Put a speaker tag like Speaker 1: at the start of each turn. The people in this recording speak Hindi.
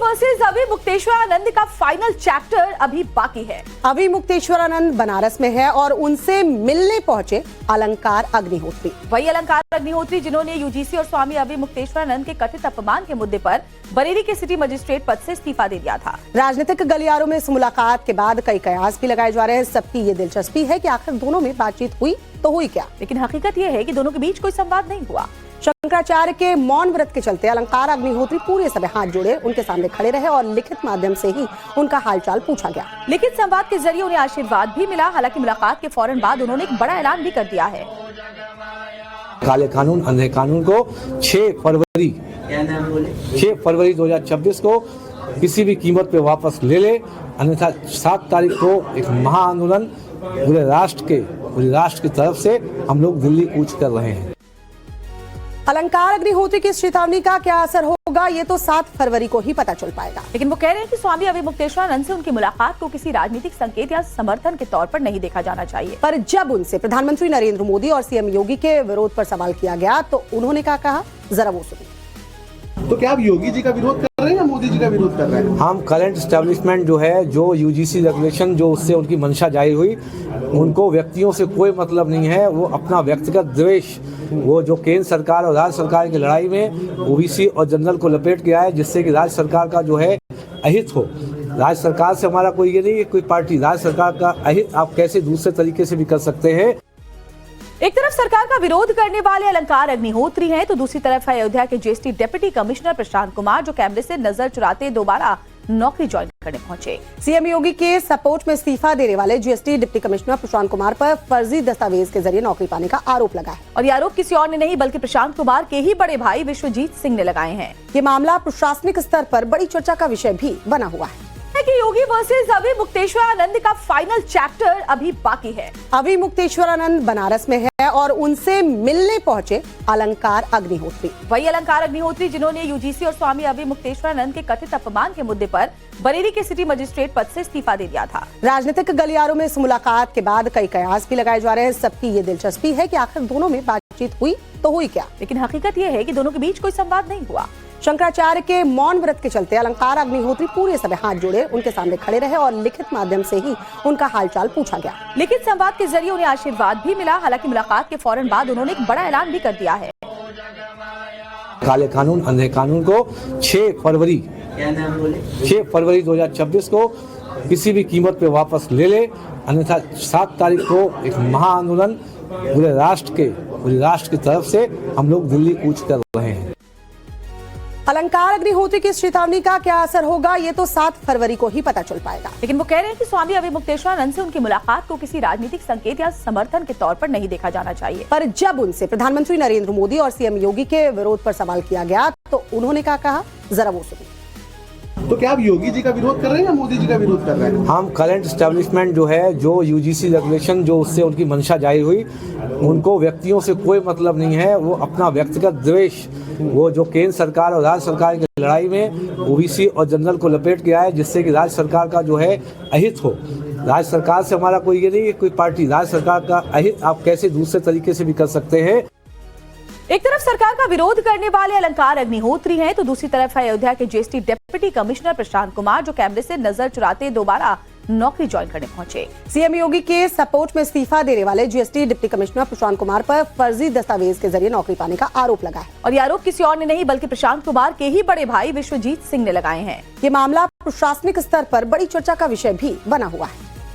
Speaker 1: वर्सेस अभी मुक्तेश्वरानंद का फाइनल चैप्टर अभी बाकी है।
Speaker 2: अभी मुक्तेश्वरानंद बनारस में है और उनसे मिलने पहुंचे अलंकार अग्निहोत्री।
Speaker 1: वही अलंकार अग्निहोत्री जिन्होंने यूजीसी और स्वामी अभी मुक्तेश्वरानंद के कथित अपमान के मुद्दे पर बरेली के सिटी मजिस्ट्रेट पद से इस्तीफा दे दिया था।
Speaker 2: राजनीतिक गलियारों में इस मुलाकात के बाद कई कयास भी लगाए जा रहे हैं। सबकी ये दिलचस्पी है कि आखिर दोनों में बातचीत हुई तो हुई क्या,
Speaker 1: लेकिन हकीकत ये है कि दोनों के बीच कोई संवाद नहीं हुआ।
Speaker 2: शंकराचार्य के मौन व्रत के चलते अलंकार अग्निहोत्री पूरे समय हाथ जोड़े उनके सामने खड़े रहे और लिखित माध्यम से ही उनका हालचाल पूछा गया।
Speaker 1: लिखित संवाद के जरिए उन्हें आशीर्वाद भी मिला। हालांकि मुलाकात के फौरन बाद उन्होंने एक बड़ा ऐलान भी कर दिया है।
Speaker 3: काले कानून अंधे कानून को 6 फरवरी 2026 को किसी भी कीमत पे वापस ले ले, अन्यथा 7 तारीख को एक महाआंदोलन पूरे राष्ट्र की तरफ से हम लोग दिल्ली कूच कर रहे हैं।
Speaker 2: अलंकार अग्निहोत्री की इस चेतावनी का क्या असर होगा ये तो 7 फरवरी को ही पता चल पाएगा।
Speaker 1: लेकिन वो कह रहे हैं कि स्वामी अभी मुक्तेश्वरानंद से उनकी मुलाकात को किसी राजनीतिक संकेत या समर्थन के तौर पर नहीं देखा जाना चाहिए।
Speaker 2: पर जब उनसे प्रधानमंत्री नरेंद्र मोदी और सीएम योगी के विरोध पर सवाल किया गया तो उन्होंने क्या कहा, जरा वो सुनिए।
Speaker 4: तो क्या आप योगी जी का विरोध कर रहे हैं या मोदी जी का विरोध कर रहे हैं?
Speaker 3: हम करंट एस्टेब्लिशमेंट जो है, जो यूजीसी रेगुलेशन जो उससे उनकी मंशा जारी हुई, उनको व्यक्तियों से कोई मतलब नहीं है। वो अपना व्यक्तिगत द्वेष, वो जो केंद्र सरकार और राज्य सरकार की लड़ाई में ओबीसी और जनरल को लपेट के आए, जिससे कि राज्य सरकार का जो है अहित हो। राज्य सरकार से हमारा कोई ये नहीं है, कोई पार्टी राज्य सरकार का अहित आप कैसे दूसरे तरीके से भी कर सकते हैं।
Speaker 1: एक तरफ सरकार का विरोध करने वाले अलंकार अग्निहोत्री हैं, तो दूसरी तरफ है अयोध्या के GST deputy commissioner Prashant Kumar, जो कैमरे से नजर चुराते दोबारा नौकरी ज्वाइन करने पहुंचे।
Speaker 2: सीएम योगी के सपोर्ट में इस्तीफा देने वाले GST deputy commissioner Prashant Kumar पर फर्जी दस्तावेज के जरिए नौकरी पाने का आरोप लगा है।
Speaker 1: और ये आरोप किसी और ने नहीं बल्कि प्रशांत कुमार के ही बड़े भाई विश्वजीत सिंह ने लगाए हैं।
Speaker 2: ये मामला प्रशासनिक स्तर पर बड़ी चर्चा का विषय भी बना हुआ है
Speaker 1: कि योगी वर्सेस अभी मुक्तेश्वरानंद का फाइनल चैप्टर अभी बाकी है।
Speaker 2: अभी मुक्तेश्वरानंद बनारस में है और उनसे मिलने पहुंचे अलंकार अग्निहोत्री।
Speaker 1: वही अलंकार अग्निहोत्री जिन्होंने यूजीसी और स्वामी अभी मुक्तेश्वरानंद के कथित अपमान के मुद्दे पर बरेली के सिटी मजिस्ट्रेट पद से इस्तीफा दे दिया था।
Speaker 2: राजनीतिक गलियारों में इस मुलाकात के बाद कई कयास भी लगाए जा रहे हैं। सबकी ये दिलचस्पी है कि आखिर दोनों में बातचीत हुई तो हुई क्या,
Speaker 1: लेकिन हकीकत ये है कि दोनों के बीच कोई संवाद नहीं हुआ।
Speaker 2: शंकराचार्य के मौन व्रत के चलते अलंकार अग्निहोत्री पूरे समय हाथ जोड़े उनके सामने खड़े रहे और लिखित माध्यम से ही उनका हालचाल पूछा गया।
Speaker 1: लिखित संवाद के जरिए उन्हें आशीर्वाद भी मिला। हालांकि मुलाकात के फौरन बाद उन्होंने एक बड़ा ऐलान भी कर दिया है।
Speaker 3: काले कानून अंधे कानून को 6 फरवरी 2026 को किसी भी कीमत पे वापस ले ले, अन्यथा 7 तारीख को एक महाआंदोलन पूरे राष्ट्र की तरफ से हम लोग दिल्ली कूच कर रहे हैं।
Speaker 2: अलंकार अग्निहोत्री की इस चेतावनी का क्या असर होगा ये तो 7 फरवरी को ही पता चल पाएगा।
Speaker 1: लेकिन वो कह रहे हैं कि स्वामी अभी मुक्तेश्वरानंद से उनकी मुलाकात को किसी राजनीतिक संकेत या समर्थन के तौर पर नहीं देखा जाना चाहिए।
Speaker 2: पर जब उनसे प्रधानमंत्री नरेंद्र मोदी और सीएम योगी के विरोध पर सवाल किया गया तो उन्होंने क्या कहा, जरा वो सुनिए।
Speaker 4: तो क्या आप योगी जी का विरोध कर रहे हैं या मोदी जी का विरोध कर रहे हैं?
Speaker 3: हम करंट एस्टेब्लिशमेंट जो है, जो यूजीसी रेगुलेशन जो उससे उनकी मंशा जारी हुई, उनको व्यक्तियों से कोई मतलब नहीं है। वो अपना व्यक्तिगत द्वेष, वो जो केंद्र सरकार और राज्य सरकार की लड़ाई में ओबीसी और जनरल को लपेट के आए, जिससे कि राज्य सरकार का जो है अहित हो। राज्य सरकार से हमारा कोई ये नहीं है, कोई पार्टी राज्य सरकार का अहित आप कैसे दूसरे तरीके से भी कर सकते हैं।
Speaker 1: एक तरफ सरकार का विरोध करने वाले अलंकार अग्निहोत्री हैं, तो दूसरी तरफ है अयोध्या के GST deputy commissioner Prashant Kumar, जो कैमरे से नजर चुराते दोबारा नौकरी ज्वाइन करने पहुंचे।
Speaker 2: सीएम योगी के सपोर्ट में इस्तीफा देने वाले GST deputy commissioner Prashant Kumar पर फर्जी दस्तावेज के जरिए नौकरी पाने का आरोप लगा है।
Speaker 1: और ये आरोप किसी और ने नहीं बल्कि प्रशांत कुमार के ही बड़े भाई विश्वजीत सिंह ने लगाए हैं।
Speaker 2: ये मामला प्रशासनिक स्तर पर बड़ी चर्चा का विषय भी बना हुआ है।